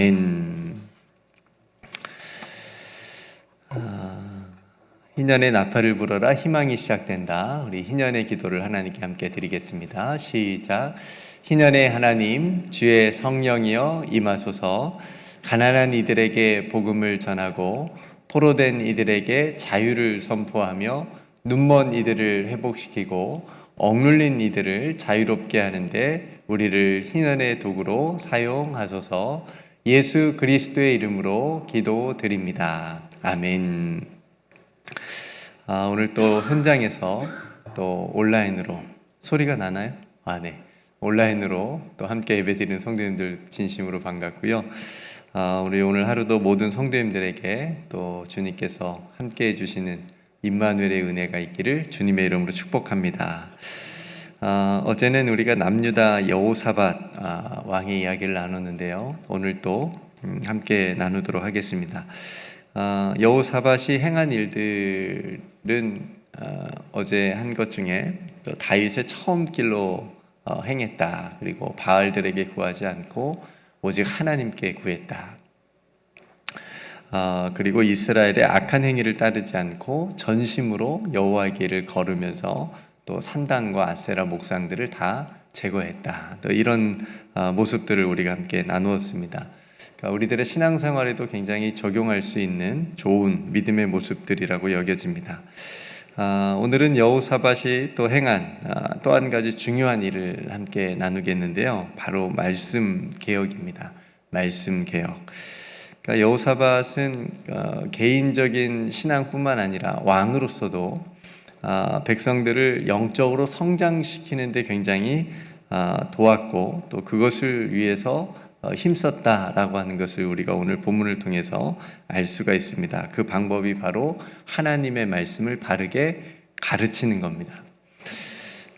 아멘. 희년의 나팔을 불어라, 희망이 시작된다. 우리 희년의 기도를 하나님께 함께 드리겠습니다. 시작. 희년의 하나님, 주의 성령이여 임하소서. 가난한 이들에게 복음을 전하고 포로된 이들에게 자유를 선포하며 눈먼 이들을 회복시키고 억눌린 이들을 자유롭게 하는데 우리를 희년의 도구로 사용하소서. 예수 그리스도의 이름으로 기도드립니다. 아멘. 오늘 또 현장에서 또 온라인으로 소리가 나나요? 네. 온라인으로 또 함께 예배드리는 성도님들 진심으로 반갑고요. 우리 오늘 하루도 모든 성도님들에게 또 주님께서 함께 해주시는 임마누엘의 은혜가 있기를 주님의 이름으로 축복합니다. 어제는 우리가 남유다 여호사밧 왕의 이야기를 나눴는데요. 오늘 또 함께 나누도록 하겠습니다. 여호사밧이 행한 일들은 어제 한 것 중에 또 다윗의 처음 길로 행했다. 그리고 바알들에게 구하지 않고 오직 하나님께 구했다. 그리고 이스라엘의 악한 행위를 따르지 않고 전심으로 여호와의 길을 걸으면서 또 산당과 아세라 목상들을 다 제거했다. 또 이런 모습들을 우리가 함께 나누었습니다. 그러니까 우리들의 신앙생활에도 굉장히 적용할 수 있는 좋은 믿음의 모습들이라고 여겨집니다. 오늘은 여호사밧이 또 행한 또 한 가지 중요한 일을 함께 나누겠는데요. 바로 말씀 개혁입니다. 말씀 개혁. 그러니까 여호사밧은 개인적인 신앙뿐만 아니라 왕으로서도 백성들을 영적으로 성장시키는 데 굉장히 도왔고 또 그것을 위해서 힘썼다라고 하는 것을 우리가 오늘 본문을 통해서 알 수가 있습니다. 그 방법이 바로 하나님의 말씀을 바르게 가르치는 겁니다.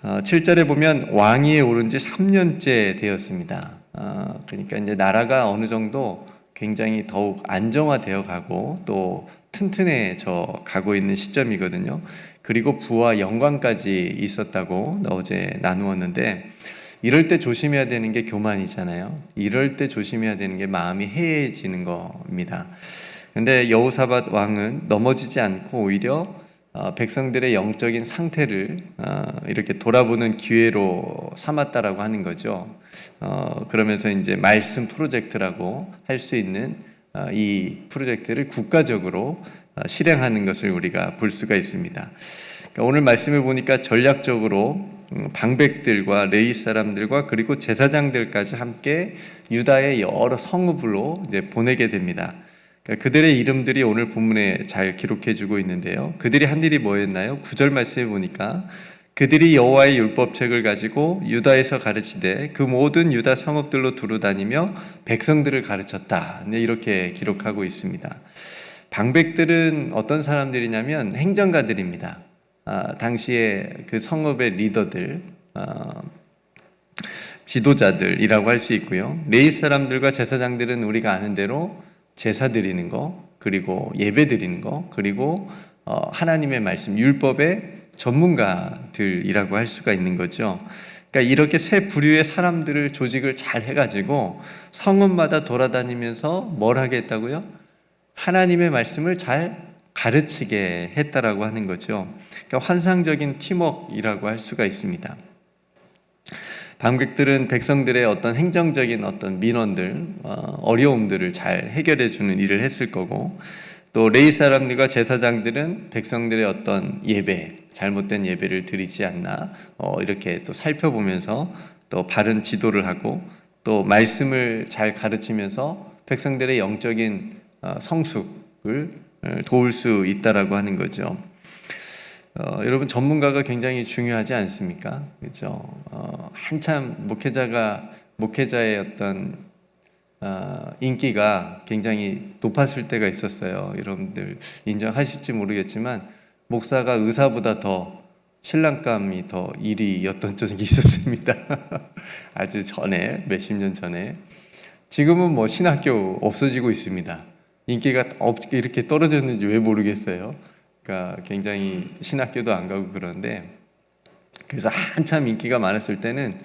7절에 보면 왕위에 오른 지 3년째 되었습니다. 그러니까 이제 나라가 어느 정도 굉장히 더욱 안정화되어 가고 또 튼튼해져 가고 있는 시점이거든요. 그리고 부와 영광까지 있었다고 어제 나누었는데 이럴 때 조심해야 되는 게 교만이잖아요. 이럴 때 조심해야 되는 게 마음이 해해지는 겁니다. 근데 여호사밧 왕은 넘어지지 않고 오히려 백성들의 영적인 상태를 이렇게 돌아보는 기회로 삼았다라고 하는 거죠. 그러면서 이제 말씀 프로젝트라고 할 수 있는 이 프로젝트를 국가적으로 실행하는 것을 우리가 볼 수가 있습니다. 그러니까 오늘 말씀을 보니까 전략적으로 방백들과 레위 사람들과 그리고 제사장들까지 함께 유다의 여러 성읍으로 이제 보내게 됩니다. 그러니까 그들의 이름들이 오늘 본문에 잘 기록해주고 있는데요. 그들이 한 일이 뭐였나요? 9절 말씀에 보니까 그들이 여호와의 율법책을 가지고 유다에서 가르치되 그 모든 유다 성읍들로 두루다니며 백성들을 가르쳤다. 이렇게 기록하고 있습니다. 방백들은 어떤 사람들이냐면 행정가들입니다. 당시에 그 성읍의 리더들, 지도자들이라고 할 수 있고요. 레위 사람들과 제사장들은 우리가 아는 대로 제사 드리는 거, 그리고 예배 드리는 거, 그리고 하나님의 말씀, 율법의 전문가들이라고 할 수가 있는 거죠. 그러니까 이렇게 세 부류의 사람들을 조직을 잘 해가지고 성읍마다 돌아다니면서 뭘 하겠다고요? 하나님의 말씀을 잘 가르치게 했다라고 하는 거죠. 그러니까 환상적인 팀워크이라고 할 수가 있습니다. 방백들은 백성들의 어떤 행정적인 어떤 민원들, 어려움들을 잘 해결해 주는 일을 했을 거고, 또 레위 사람들과 제사장들은 백성들의 어떤 예배, 잘못된 예배를 드리지 않나 이렇게 또 살펴보면서 또 바른 지도를 하고 또 말씀을 잘 가르치면서 백성들의 영적인 성숙을 도울 수 있다라고 하는 거죠. 여러분 전문가가 굉장히 중요하지 않습니까? 그렇죠? 한참 목회자의 어떤 인기가 굉장히 높았을 때가 있었어요. 여러분들 인정하실지 모르겠지만 목사가 의사보다 더 신랑감이 더 1위였던 적이 있었습니다. 아주 전에 몇십 년 전에. 지금은 뭐 신학교 없어지고 있습니다. 인기가 이렇게 떨어졌는지 왜 모르겠어요. 그러니까 굉장히 신학교도 안 가고 그런데 그래서 한참 인기가 많았을 때는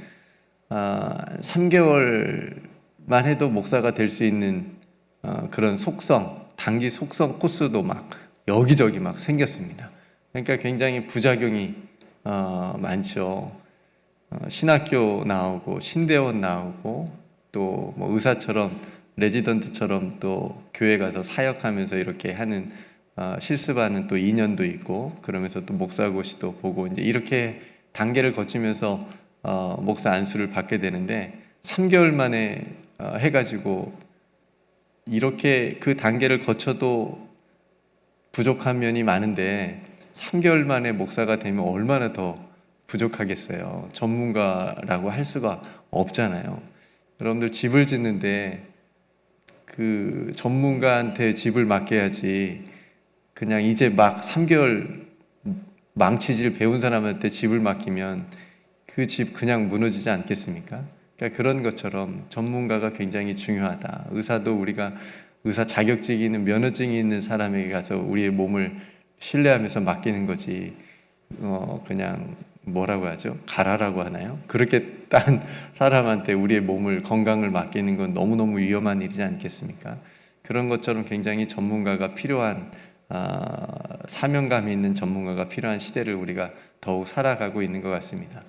3개월 해도 목사가 될 수 있는 그런 속성, 단기 속성 코스도 막 여기저기 막 생겼습니다. 그러니까 굉장히 부작용이 많죠. 신학교 나오고 신대원 나오고 또 뭐 의사처럼 레지던트처럼 또 교회 가서 사역하면서 이렇게 하는 실습하는 또 2년도 있고, 그러면서 또 목사고시도 보고 이제 이렇게 단계를 거치면서 목사 안수를 받게 되는데 3개월 만에 해가지고 이렇게 그 단계를 거쳐도 부족한 면이 많은데 3개월 만에 목사가 되면 얼마나 더 부족하겠어요. 전문가라고 할 수가 없잖아요. 여러분들 집을 짓는데 그 전문가한테 집을 맡겨야지, 그냥 이제 막 3개월 망치질 배운 사람한테 집을 맡기면 그 집 그냥 무너지지 않겠습니까? 그러니까 그런 것처럼 전문가가 굉장히 중요하다. 의사도 우리가 의사 자격증이 있는 면허증이 있는 사람에게 가서 우리의 몸을 신뢰하면서 맡기는 거지, 그냥 뭐라고 하죠? 가라라고 하나요? 그렇게 딴 사람한테 우리의 몸을, 건강을 맡기는 건 너무너무 위험한 일이지 않겠습니까? 그런 것처럼 굉장히 전문가가 필요한, 사명감이 있는 전문가가 필요한 시대를 우리가 더욱 살아가고 있는 것 같습니다.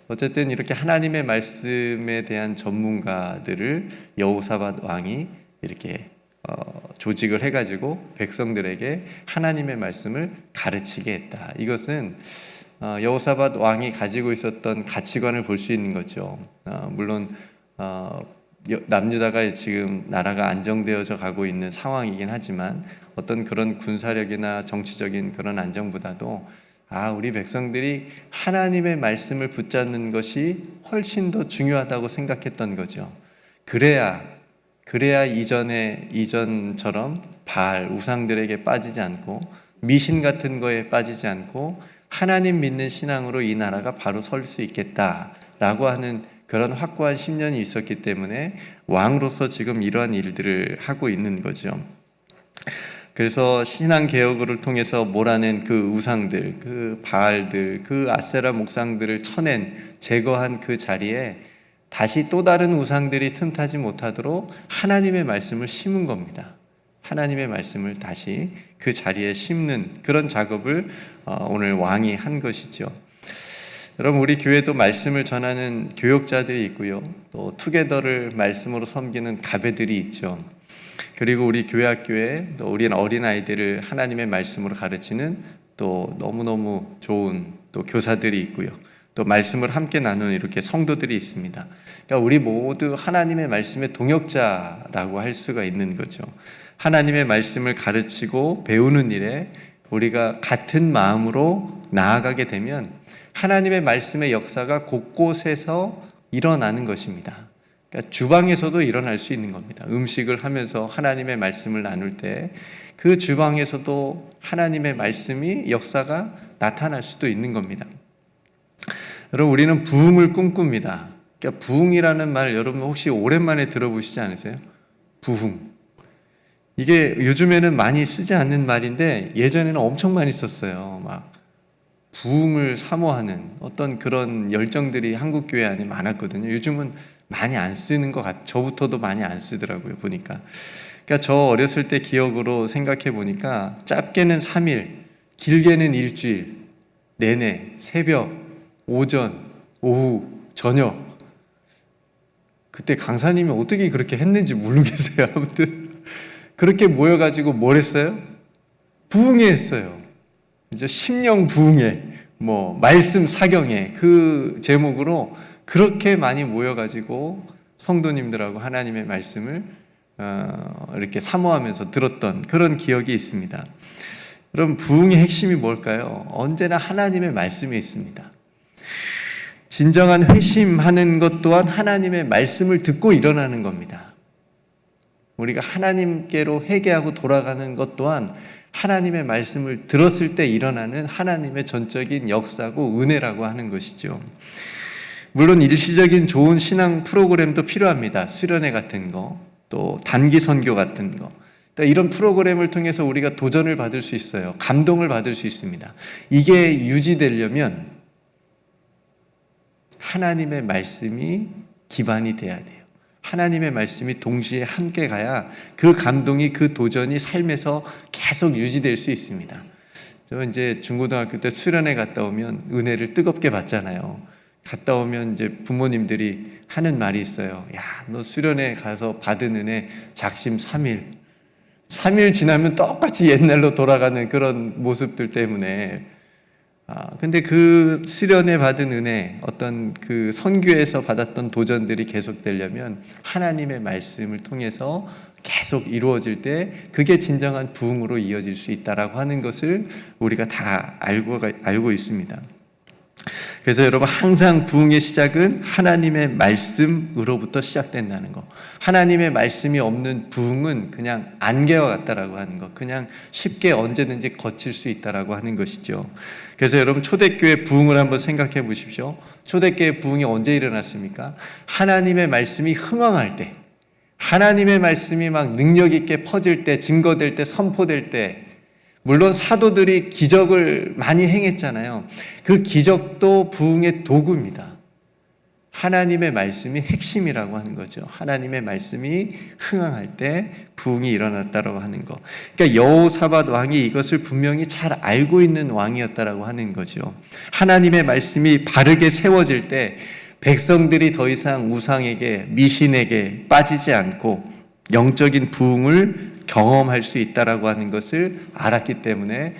어쨌든 이렇게 하나님의 말씀에 대한 전문가들을 여호사밧 왕이 이렇게 조직을 해가지고 백성들에게 하나님의 말씀을 가르치게 했다. 이것은 여호사밧 왕이 가지고 있었던 가치관을 볼 수 있는 거죠. 물론 남유다가 지금 나라가 안정되어져 가고 있는 상황이긴 하지만 어떤 그런 군사력이나 정치적인 그런 안정보다도 우리 백성들이 하나님의 말씀을 붙잡는 것이 훨씬 더 중요하다고 생각했던 거죠. 그래야 이전처럼 바알 우상들에게 빠지지 않고 미신 같은 거에 빠지지 않고 하나님 믿는 신앙으로 이 나라가 바로 설 수 있겠다라고 하는 그런 확고한 신념이 있었기 때문에 왕으로서 지금 이러한 일들을 하고 있는 거죠. 그래서 신앙개혁을 통해서 몰아낸 그 우상들, 그 바알들, 그 아세라 목상들을 쳐낸, 제거한 그 자리에 다시 또 다른 우상들이 틈타지 못하도록 하나님의 말씀을 심은 겁니다. 하나님의 말씀을 다시 그 자리에 심는 그런 작업을 오늘 왕이 한 것이죠. 여러분, 우리 교회도 말씀을 전하는 교역자들이 있고요, 또 투게더를 말씀으로 섬기는 가베들이 있죠. 그리고 우리 교회 학교에 또 우리 어린아이들을 하나님의 말씀으로 가르치는 또 너무너무 좋은 또 교사들이 있고요, 또 말씀을 함께 나누는 이렇게 성도들이 있습니다. 그러니까 우리 모두 하나님의 말씀의 동역자라고 할 수가 있는 거죠. 하나님의 말씀을 가르치고 배우는 일에 우리가 같은 마음으로 나아가게 되면 하나님의 말씀의 역사가 곳곳에서 일어나는 것입니다. 그러니까 주방에서도 일어날 수 있는 겁니다. 음식을 하면서 하나님의 말씀을 나눌 때 그 주방에서도 하나님의 말씀이 역사가 나타날 수도 있는 겁니다. 여러분, 우리는 부흥을 꿈꿉니다. 그러니까 부흥이라는 말 여러분 혹시 오랜만에 들어보시지 않으세요? 부흥. 이게 요즘에는 많이 쓰지 않는 말인데 예전에는 엄청 많이 썼어요. 막 부흥을 사모하는 어떤 그런 열정들이 한국 교회 안에 많았거든요. 요즘은 많이 안 쓰는 것 같아요. 저부터도 많이 안 쓰더라고요, 보니까. 그러니까 저 어렸을 때 기억으로 생각해 보니까 짧게는 3일, 길게는 일주일 내내 새벽, 오전, 오후, 저녁, 그때 강사님이 어떻게 그렇게 했는지 모르겠어요. 아무튼 그렇게 모여가지고 뭘 했어요? 부흥회 했어요. 이제 심령 부흥회, 뭐 말씀 사경회, 그 제목으로 그렇게 많이 모여가지고 성도님들하고 하나님의 말씀을 이렇게 사모하면서 들었던 그런 기억이 있습니다. 여러분, 부흥의 핵심이 뭘까요? 언제나 하나님의 말씀이 있습니다. 진정한 회심하는 것 또한 하나님의 말씀을 듣고 일어나는 겁니다. 우리가 하나님께로 회개하고 돌아가는 것 또한 하나님의 말씀을 들었을 때 일어나는 하나님의 전적인 역사고 은혜라고 하는 것이죠. 물론 일시적인 좋은 신앙 프로그램도 필요합니다. 수련회 같은 거, 또 단기 선교 같은 거. 이런 프로그램을 통해서 우리가 도전을 받을 수 있어요. 감동을 받을 수 있습니다. 이게 유지되려면 하나님의 말씀이 기반이 돼야 돼요. 하나님의 말씀이 동시에 함께 가야 그 감동이, 그 도전이 삶에서 계속 유지될 수 있습니다. 저 이제 중고등학교 때 수련회 갔다 오면 은혜를 뜨겁게 받잖아요. 갔다 오면 이제 부모님들이 하는 말이 있어요. 야, 너 수련회 가서 받은 은혜 작심 3일. 3일 지나면 똑같이 옛날로 돌아가는 그런 모습들 때문에. 근데 그 수련회 받은 은혜, 어떤 그 선교에서 받았던 도전들이 계속되려면 하나님의 말씀을 통해서 계속 이루어질 때 그게 진정한 부흥으로 이어질 수 있다라고 하는 것을 우리가 다 알고 있습니다. 그래서 여러분, 항상 부흥의 시작은 하나님의 말씀으로부터 시작된다는 거. 하나님의 말씀이 없는 부흥은 그냥 안개와 같다라고 하는 거, 그냥 쉽게 언제든지 거칠 수 있다라고 하는 것이죠. 그래서 여러분, 초대교회 부흥을 한번 생각해 보십시오. 초대교회 부흥이 언제 일어났습니까? 하나님의 말씀이 흥황할 때, 하나님의 말씀이 막 능력 있게 퍼질 때, 증거될 때, 선포될 때. 물론 사도들이 기적을 많이 행했잖아요. 그 기적도 부흥의 도구입니다. 하나님의 말씀이 핵심이라고 하는 거죠. 하나님의 말씀이 흥황할 때 부흥이 일어났다고 하는 거. 그러니까 여호사밧 왕이 이것을 분명히 잘 알고 있는 왕이었다라고 하는 거죠. 하나님의 말씀이 바르게 세워질 때 백성들이 더 이상 우상에게, 미신에게 빠지지 않고 영적인 부흥을 경험할 수 있다라고 하는 것을 알았기 때문에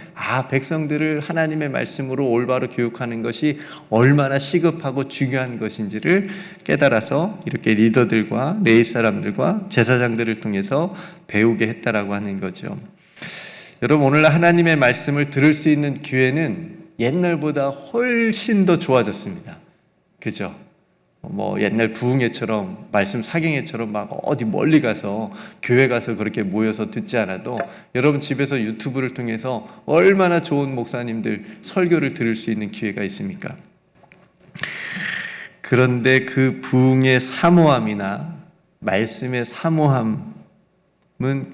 백성들을 하나님의 말씀으로 올바로 교육하는 것이 얼마나 시급하고 중요한 것인지를 깨달아서 이렇게 리더들과 레위 사람들과 제사장들을 통해서 배우게 했다라고 하는 거죠. 여러분, 오늘 하나님의 말씀을 들을 수 있는 기회는 옛날보다 훨씬 더 좋아졌습니다. 그죠? 옛날 부흥회처럼, 말씀 사경회처럼 막 어디 멀리 가서, 교회 가서 그렇게 모여서 듣지 않아도 여러분 집에서 유튜브를 통해서 얼마나 좋은 목사님들 설교를 들을 수 있는 기회가 있습니까? 그런데 그 부흥의 사모함이나 말씀의 사모함은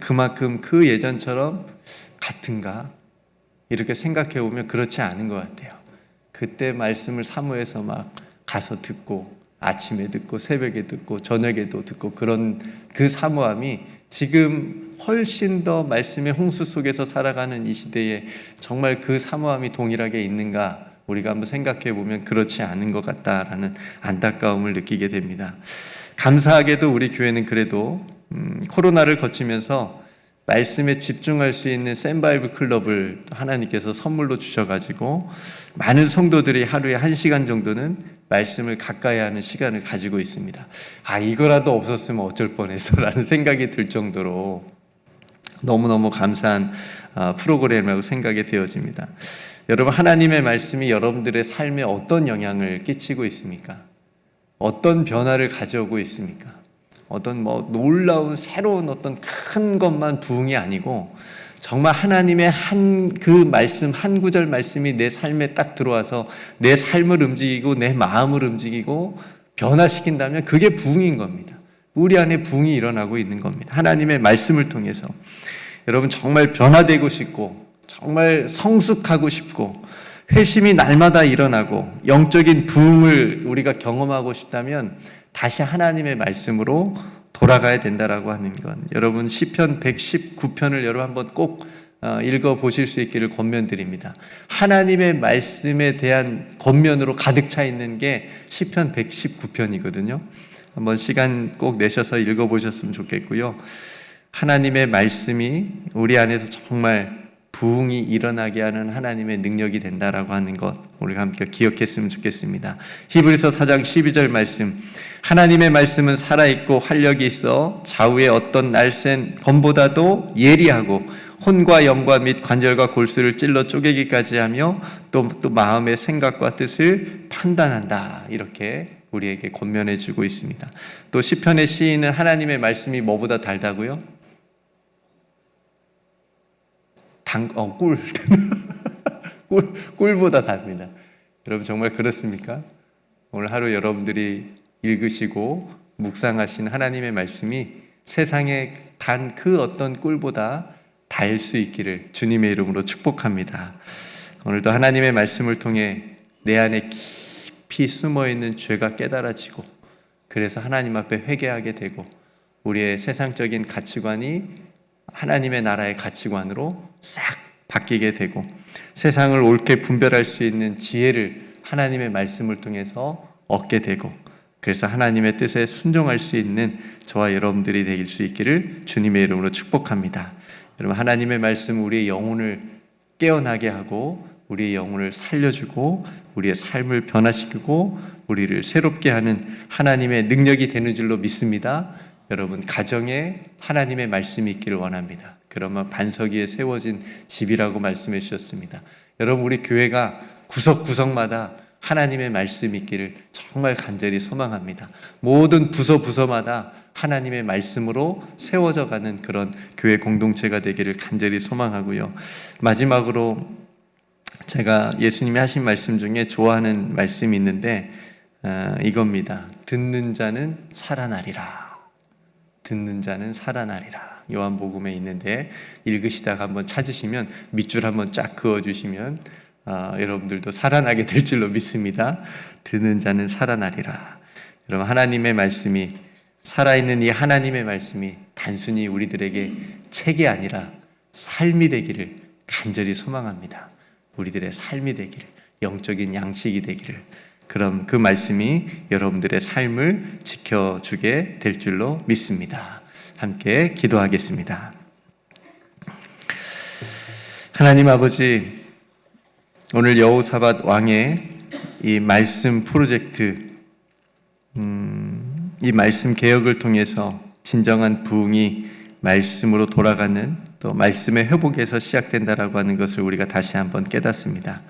그만큼 그 예전처럼 같은가? 이렇게 생각해 보면 그렇지 않은 것 같아요. 그때 말씀을 사모해서 막 가서 듣고, 아침에 듣고, 새벽에 듣고, 저녁에도 듣고, 그런 그 사모함이 지금 훨씬 더 말씀의 홍수 속에서 살아가는 이 시대에 정말 그 사모함이 동일하게 있는가? 우리가 한번 생각해 보면 그렇지 않은 것 같다라는 안타까움을 느끼게 됩니다. 감사하게도 우리 교회는 그래도 코로나를 거치면서 말씀에 집중할 수 있는 샘바이블 클럽을 하나님께서 선물로 주셔가지고 많은 성도들이 하루에 1시간 정도는 말씀을 가까이 하는 시간을 가지고 있습니다. 이거라도 없었으면 어쩔 뻔했어 라는 생각이 들 정도로 너무너무 감사한 프로그램이라고 생각이 되어집니다. 여러분, 하나님의 말씀이 여러분들의 삶에 어떤 영향을 끼치고 있습니까? 어떤 변화를 가져오고 있습니까? 어떤 놀라운 새로운 어떤 큰 것만 부흥이 아니고 정말 하나님의 그 말씀, 한 구절 말씀이 내 삶에 딱 들어와서 내 삶을 움직이고 내 마음을 움직이고 변화시킨다면 그게 부흥인 겁니다. 우리 안에 부흥이 일어나고 있는 겁니다. 하나님의 말씀을 통해서. 여러분, 정말 변화되고 싶고 정말 성숙하고 싶고 회심이 날마다 일어나고 영적인 부흥을 우리가 경험하고 싶다면 다시 하나님의 말씀으로 돌아가야 된다라고 하는 것. 여러분, 시편 119편을 여러분 한번 꼭 읽어보실 수 있기를 권면드립니다. 하나님의 말씀에 대한 권면으로 가득 차 있는 게 시편 119편이거든요. 한번 시간 꼭 내셔서 읽어보셨으면 좋겠고요. 하나님의 말씀이 우리 안에서 정말 부흥이 일어나게 하는 하나님의 능력이 된다라고 하는 것, 우리가 함께 기억했으면 좋겠습니다. 히브리서 4장 12절 말씀, 하나님의 말씀은 살아있고 활력이 있어 좌우의 어떤 날쌘 검보다도 예리하고 혼과 염과 및 관절과 골수를 찔러 쪼개기까지 하며 또 마음의 생각과 뜻을 판단한다, 이렇게 우리에게 권면해 주고 있습니다. 또 시편의 시인은 하나님의 말씀이 뭐보다 달다고요? 꿀보다 답니다. 여러분, 정말 그렇습니까? 오늘 하루 여러분들이 읽으시고 묵상하신 하나님의 말씀이 세상에 단 그 어떤 꿀보다 달 수 있기를 주님의 이름으로 축복합니다. 오늘도 하나님의 말씀을 통해 내 안에 깊이 숨어있는 죄가 깨달아지고 그래서 하나님 앞에 회개하게 되고 우리의 세상적인 가치관이 하나님의 나라의 가치관으로 싹 바뀌게 되고 세상을 옳게 분별할 수 있는 지혜를 하나님의 말씀을 통해서 얻게 되고 그래서 하나님의 뜻에 순종할 수 있는 저와 여러분들이 될 수 있기를 주님의 이름으로 축복합니다. 여러분, 하나님의 말씀 우리의 영혼을 깨어나게 하고 우리의 영혼을 살려주고 우리의 삶을 변화시키고 우리를 새롭게 하는 하나님의 능력이 되는 줄로 믿습니다. 여러분, 가정에 하나님의 말씀이 있기를 원합니다. 그러면 반석 위에 세워진 집이라고 말씀해 주셨습니다. 여러분, 우리 교회가 구석구석마다 하나님의 말씀이 있기를 정말 간절히 소망합니다. 모든 부서마다 하나님의 말씀으로 세워져 가는 그런 교회 공동체가 되기를 간절히 소망하고요. 마지막으로 제가 예수님이 하신 말씀 중에 좋아하는 말씀이 있는데 이겁니다. 듣는 자는 살아나리라. 듣는 자는 살아나리라. 요한복음에 있는데 읽으시다가 한번 찾으시면 밑줄 한번 쫙 그어주시면 여러분들도 살아나게 될 줄로 믿습니다. 듣는 자는 살아나리라. 여러분, 하나님의 말씀이 살아있는 이 하나님의 말씀이 단순히 우리들에게 책이 아니라 삶이 되기를 간절히 소망합니다. 우리들의 삶이 되기를, 영적인 양식이 되기를, 그럼 그 말씀이 여러분들의 삶을 지켜주게 될 줄로 믿습니다. 함께 기도하겠습니다. 하나님 아버지, 오늘 여호사밧 왕의 이 말씀 프로젝트, 이 말씀 개혁을 통해서 진정한 부흥이 말씀으로 돌아가는 또 말씀의 회복에서 시작된다라고 하는 것을 우리가 다시 한번 깨닫습니다.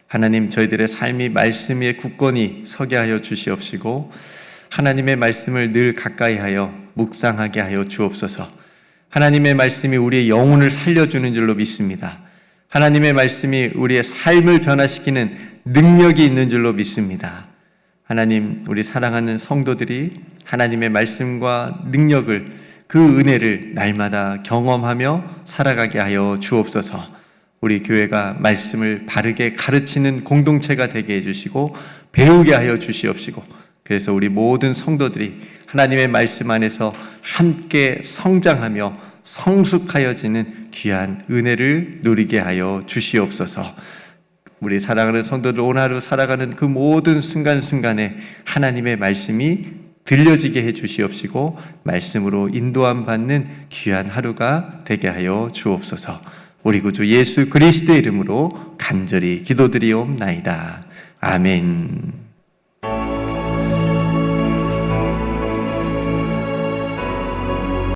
하나님, 저희들의 삶이 말씀 위에 굳건히 서게 하여 주시옵시고 하나님의 말씀을 늘 가까이 하여 묵상하게 하여 주옵소서. 하나님의 말씀이 우리의 영혼을 살려주는 줄로 믿습니다. 하나님의 말씀이 우리의 삶을 변화시키는 능력이 있는 줄로 믿습니다. 하나님, 우리 사랑하는 성도들이 하나님의 말씀과 능력을, 그 은혜를 날마다 경험하며 살아가게 하여 주옵소서. 우리 교회가 말씀을 바르게 가르치는 공동체가 되게 해주시고 배우게 하여 주시옵시고, 그래서 우리 모든 성도들이 하나님의 말씀 안에서 함께 성장하며 성숙하여지는 귀한 은혜를 누리게 하여 주시옵소서. 우리 사랑하는 성도들 오늘 하루 살아가는 그 모든 순간순간에 하나님의 말씀이 들려지게 해 주시옵시고 말씀으로 인도함 받는 귀한 하루가 되게 하여 주옵소서. 우리 구주 예수 그리스도의 이름으로 간절히 기도드리옵나이다. 아멘.